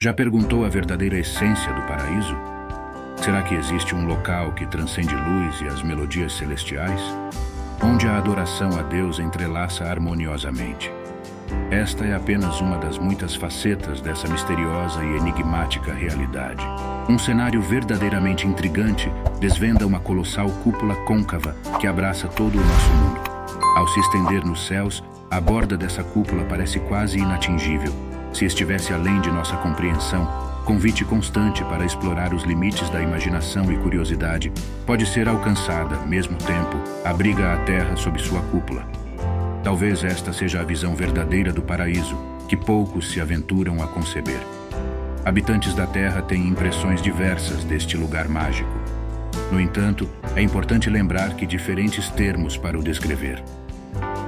Já perguntou a verdadeira essência do paraíso? Será que existe um local que transcende luz e as melodias celestiais? Onde a adoração a Deus entrelaça harmoniosamente? Esta é apenas uma das muitas facetas dessa misteriosa e enigmática realidade. Um cenário verdadeiramente intrigante desvenda uma colossal cúpula côncava que abraça todo o nosso mundo. Ao se estender nos céus, a borda dessa cúpula parece quase inatingível. Se estivesse além de nossa compreensão, convite constante para explorar os limites da imaginação e curiosidade, pode ser alcançada, ao mesmo tempo, abriga a terra sob sua cúpula. Talvez esta seja a visão verdadeira do paraíso, que poucos se aventuram a conceber. Habitantes da Terra têm impressões diversas deste lugar mágico. No entanto, é importante lembrar que diferentes termos para o descrever.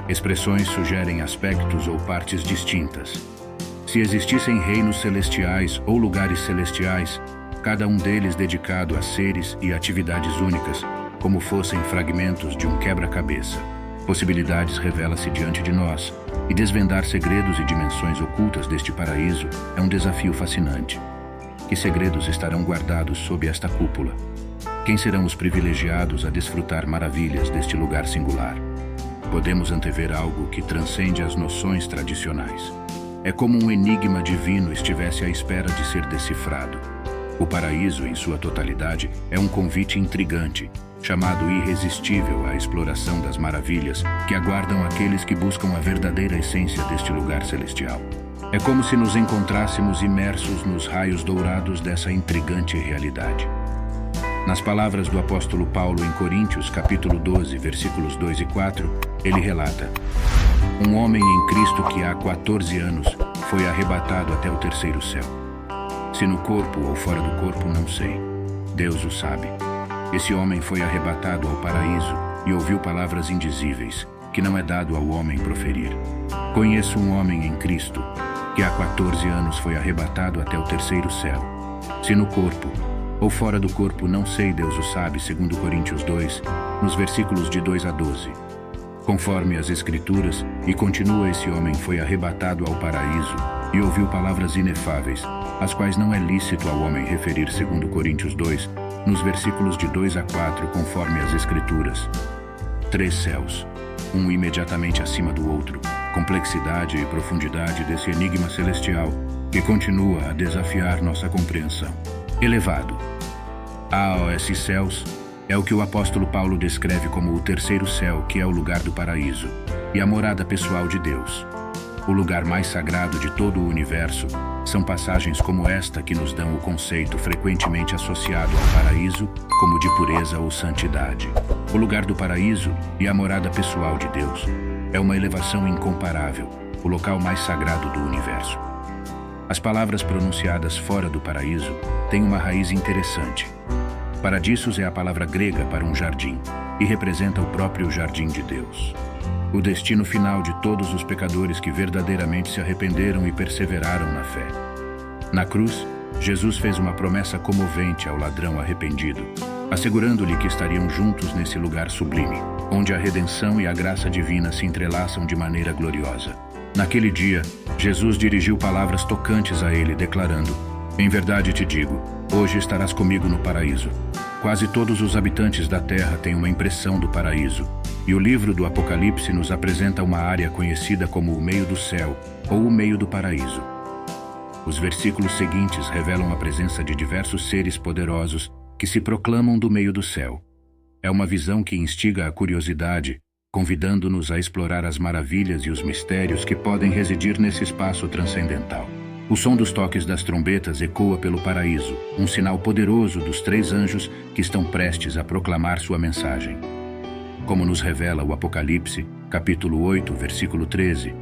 Expressões sugerem aspectos ou partes distintas. Se existissem reinos celestiais ou lugares celestiais, cada um deles dedicado a seres e atividades únicas, como fossem fragmentos de um quebra-cabeça. Possibilidades revela-se diante de nós, e desvendar segredos e dimensões ocultas deste paraíso é um desafio fascinante. Que segredos estarão guardados sob esta cúpula? Quem serão os privilegiados a desfrutar maravilhas deste lugar singular? Podemos antever algo que transcende as noções tradicionais. É como um enigma divino estivesse à espera de ser decifrado. O paraíso, em sua totalidade, é um convite intrigante, chamado irresistível à exploração das maravilhas que aguardam aqueles que buscam a verdadeira essência deste lugar celestial. É como se nos encontrássemos imersos nos raios dourados dessa intrigante realidade. Nas palavras do apóstolo Paulo em Coríntios, capítulo 12, versículos 2 e 4, ele relata: um homem em Cristo que há 14 anos foi arrebatado até o terceiro céu. Se no corpo ou fora do corpo, não sei. Deus o sabe. Esse homem foi arrebatado ao paraíso e ouviu palavras indizíveis, que não é dado ao homem proferir. Conheço um homem em Cristo que há 14 anos foi arrebatado até o terceiro céu. Se no corpo ou fora do corpo, não sei, Deus o sabe, segundo Coríntios 2, nos versículos de 2 a 12. Conforme as Escrituras, e continua, esse homem foi arrebatado ao paraíso e ouviu palavras inefáveis, as quais não é lícito ao homem referir, segundo Coríntios 2, nos versículos de 2 a 4, conforme as Escrituras. 3 céus, um imediatamente acima do outro, complexidade e profundidade desse enigma celestial que continua a desafiar nossa compreensão. Elevado. Esses céus é o que o apóstolo Paulo descreve como o terceiro céu, que é o lugar do paraíso e a morada pessoal de Deus. O lugar mais sagrado de todo o universo. São passagens como esta que nos dão o conceito frequentemente associado ao paraíso como de pureza ou santidade. O lugar do paraíso e a morada pessoal de Deus é uma elevação incomparável, o local mais sagrado do universo. As palavras pronunciadas fora do paraíso têm uma raiz interessante. Paradisos é a palavra grega para um jardim e representa o próprio jardim de Deus. O destino final de todos os pecadores que verdadeiramente se arrependeram e perseveraram na fé. Na cruz, Jesus fez uma promessa comovente ao ladrão arrependido, assegurando-lhe que estariam juntos nesse lugar sublime, onde a redenção e a graça divina se entrelaçam de maneira gloriosa. Naquele dia, Jesus dirigiu palavras tocantes a ele, declarando: em verdade te digo, hoje estarás comigo no paraíso. Quase todos os habitantes da terra têm uma impressão do paraíso, e o livro do Apocalipse nos apresenta uma área conhecida como o meio do céu, ou o meio do paraíso. Os versículos seguintes revelam a presença de diversos seres poderosos que se proclamam do meio do céu. É uma visão que instiga a curiosidade, convidando-nos a explorar as maravilhas e os mistérios que podem residir nesse espaço transcendental. O som dos toques das trombetas ecoa pelo paraíso, um sinal poderoso dos 3 anjos que estão prestes a proclamar sua mensagem. Como nos revela o Apocalipse, capítulo 8, versículo 13,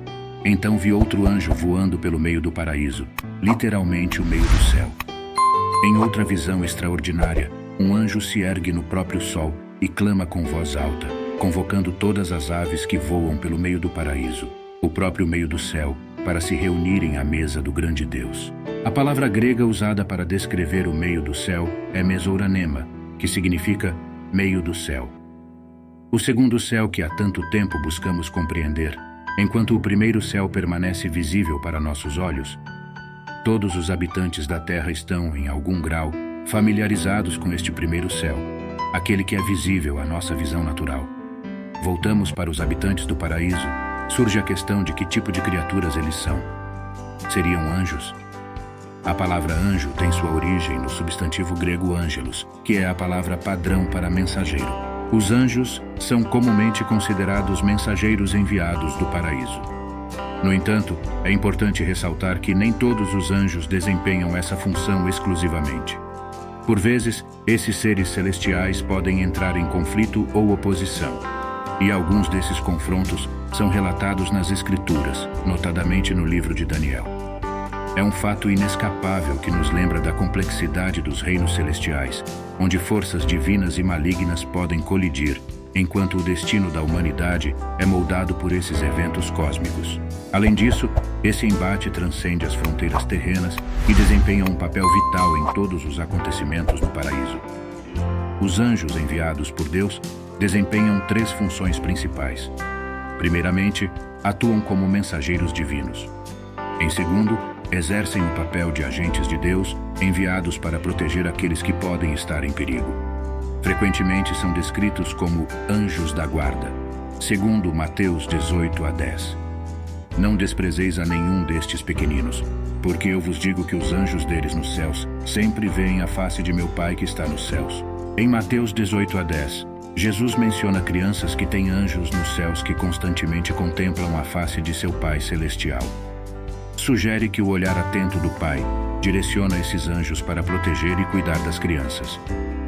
então vi outro anjo voando pelo meio do paraíso, literalmente o meio do céu. Em outra visão extraordinária, um anjo se ergue no próprio sol e clama com voz alta, convocando todas as aves que voam pelo meio do paraíso, o próprio meio do céu, para se reunirem à mesa do grande Deus. A palavra grega usada para descrever o meio do céu é mesouranema, que significa meio do céu. O segundo céu que há tanto tempo buscamos compreender, enquanto o primeiro céu permanece visível para nossos olhos, Todos os habitantes da terra estão, em algum grau, familiarizados com este primeiro céu, aquele que é visível à nossa visão natural. Voltamos para os habitantes do paraíso. Surge a questão de que tipo de criaturas eles são. Seriam anjos? A palavra anjo tem sua origem no substantivo grego angelos, que é a palavra padrão para mensageiro. Os anjos são comumente considerados mensageiros enviados do paraíso. No entanto, é importante ressaltar que nem todos os anjos desempenham essa função exclusivamente. Por vezes, esses seres celestiais podem entrar em conflito ou oposição, e alguns desses confrontos são relatados nas Escrituras, notadamente no livro de Daniel. É um fato inescapável que nos lembra da complexidade dos reinos celestiais, onde forças divinas e malignas podem colidir, enquanto o destino da humanidade é moldado por esses eventos cósmicos. Além disso, esse embate transcende as fronteiras terrenas e desempenha um papel vital em todos os acontecimentos do paraíso. Os anjos enviados por Deus desempenham 3 funções principais. Primeiramente, atuam como mensageiros divinos. Em segundo, exercem o papel de agentes de Deus enviados para proteger aqueles que podem estar em perigo. Frequentemente são descritos como anjos da guarda, segundo Mateus 18:10. Não desprezeis a nenhum destes pequeninos, porque eu vos digo que os anjos deles nos céus sempre veem a face de meu Pai que está nos céus. Em Mateus 18:10, Jesus menciona crianças que têm anjos nos céus que constantemente contemplam a face de seu Pai celestial. Sugere que o olhar atento do Pai direciona esses anjos para proteger e cuidar das crianças,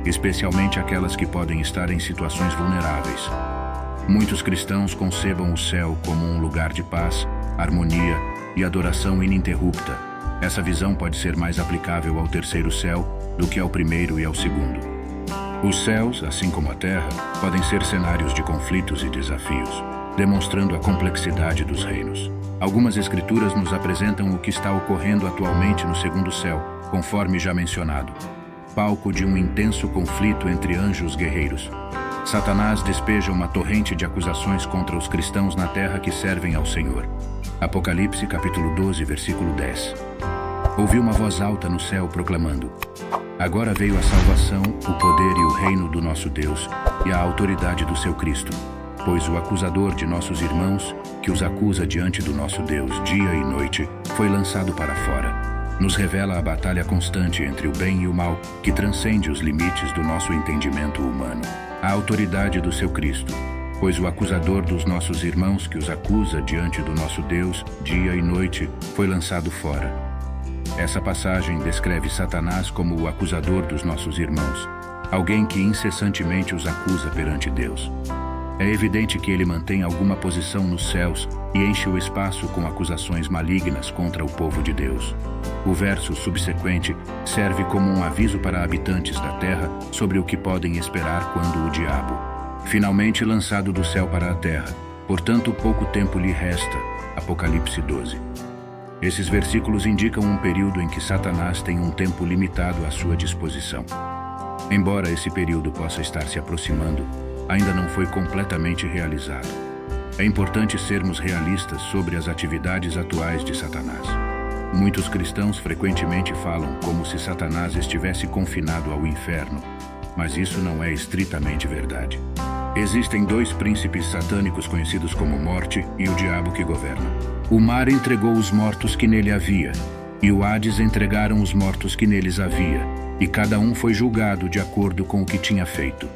especialmente aquelas que podem estar em situações vulneráveis. Muitos cristãos concebam o céu como um lugar de paz, harmonia e adoração ininterrupta. Essa visão pode ser mais aplicável ao terceiro céu do que ao primeiro e ao segundo. Os céus, assim como a terra, podem ser cenários de conflitos e desafios, demonstrando a complexidade dos reinos. Algumas escrituras nos apresentam o que está ocorrendo atualmente no segundo céu, conforme já mencionado. Palco de um intenso conflito entre anjos guerreiros. Satanás despeja uma torrente de acusações contra os cristãos na terra que servem ao Senhor. Apocalipse capítulo 12, versículo 10. Ouvi uma voz alta no céu proclamando: agora veio a salvação, o poder e o reino do nosso Deus e a autoridade do seu Cristo. Pois o acusador de nossos irmãos, que os acusa diante do nosso Deus dia e noite, foi lançado para fora. Nos revela a batalha constante entre o bem e o mal, que transcende os limites do nosso entendimento humano. A autoridade do seu Cristo. Pois o acusador dos nossos irmãos, que os acusa diante do nosso Deus dia e noite, foi lançado fora. Essa passagem descreve Satanás como o acusador dos nossos irmãos, alguém que incessantemente os acusa perante Deus. É evidente que ele mantém alguma posição nos céus e enche o espaço com acusações malignas contra o povo de Deus. O verso subsequente serve como um aviso para habitantes da terra sobre o que podem esperar quando o diabo, finalmente lançado do céu para a terra, portanto pouco tempo lhe resta. Apocalipse 12. Esses versículos indicam um período em que Satanás tem um tempo limitado à sua disposição. Embora esse período possa estar se aproximando, ainda não foi completamente realizado. É importante sermos realistas sobre as atividades atuais de Satanás. Muitos cristãos frequentemente falam como se Satanás estivesse confinado ao inferno, mas isso não é estritamente verdade. Existem 2 príncipes satânicos conhecidos como Morte e o Diabo que governa. O mar entregou os mortos que nele havia, e o Hades entregaram os mortos que neles havia, e cada um foi julgado de acordo com o que tinha feito.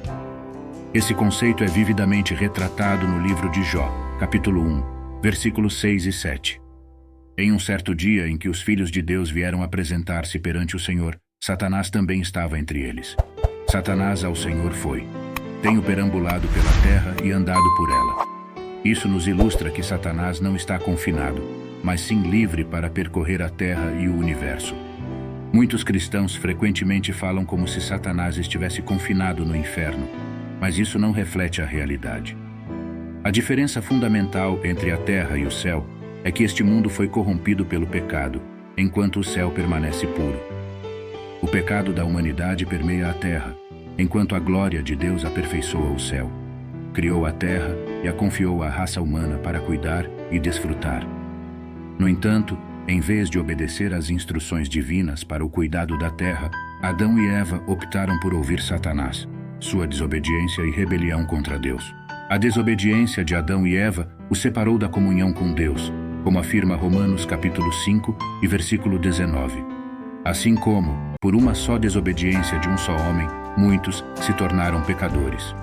Esse conceito é vividamente retratado no livro de Jó, capítulo 1, versículos 6 e 7. Em um certo dia em que os filhos de Deus vieram apresentar-se perante o Senhor, Satanás também estava entre eles. Satanás ao Senhor foi: tenho perambulado pela terra e andado por ela. Isso nos ilustra que Satanás não está confinado, mas sim livre para percorrer a terra e o universo. Muitos cristãos frequentemente falam como se Satanás estivesse confinado no inferno, mas isso não reflete a realidade. A diferença fundamental entre a terra e o céu é que este mundo foi corrompido pelo pecado, enquanto o céu permanece puro. O pecado da humanidade permeia a terra, enquanto a glória de Deus aperfeiçoa o céu. Criou a terra e a confiou à raça humana para cuidar e desfrutar. No entanto, Em vez de obedecer às instruções divinas para o cuidado da terra, Adão e Eva optaram por ouvir Satanás, sua desobediência e rebelião contra Deus. A desobediência de Adão e Eva os separou da comunhão com Deus, como afirma Romanos capítulo 5 e versículo 19. Assim como, por uma só desobediência de um só homem, muitos se tornaram pecadores.